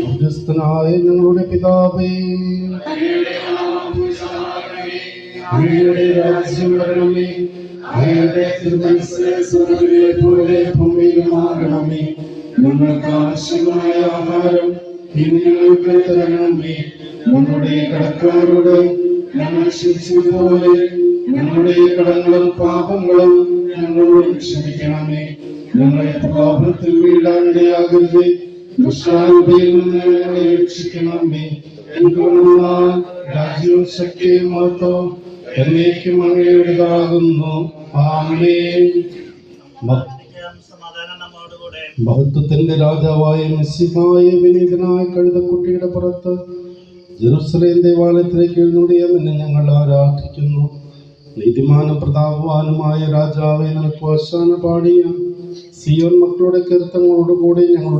സ്വർഗ്ഗസ്ഥനായ ഞങ്ങളുടെ പിതാവേ, അങ്ങയുടെ രാജ്യം വരണമേ, അങ്ങയുടെ തിരുമനസ്സ് സ്വർഗ്ഗത്തിലെ പോലെ ഭൂമിയിലുമാകണമേ. ഞങ്ങൾക്ക് ആവശ്യമായ ആഹാരം ഇന്ന് ഞങ്ങൾക്ക് തരണമേ. ഞങ്ങളുടെ കടക്കാരോട് ഞങ്ങൾ ക്ഷമിച്ചതുപോലെ ഞങ്ങളുടെ കടങ്ങളും പാപങ്ങളും ഞങ്ങളോട് ക്ഷമിക്കണമേ. ഞങ്ങളെ പ്രലോഭനത്തിൽ വീഴാനിടയാകരുതേ, ദുഷ്ടാരൂപിയിൽ നിന്ന് ഞങ്ങളെ രക്ഷിക്കണമേ. എന്തുകൊണ്ടെന്നാൽ രാജ്യവും ശക്തിയും മഹത്വവും എന്നേക്കും അങ്ങയുടേതാകുന്നു. ആമേൻ. മഹത്വത്തിന്റെ രാജാവായ മെസ്സിഹായ വിനീതനായ കഴുതക്കുട്ടിയുടെ പുറത്ത് ജെറുസലേം ദേവാലയത്തിലേക്ക് എഴുന്നള്ളിയ നിന്നെ ഞങ്ങൾ ആരാധിക്കുന്നു. നീതിമാനും പ്രതാപവാനുമായ രാജാവെ, നിനക്ക് ഓശാന പാടിയ സിയോൻ മക്കളുടെ കീർത്തനങ്ങളോടുകൂടി ഞങ്ങൾ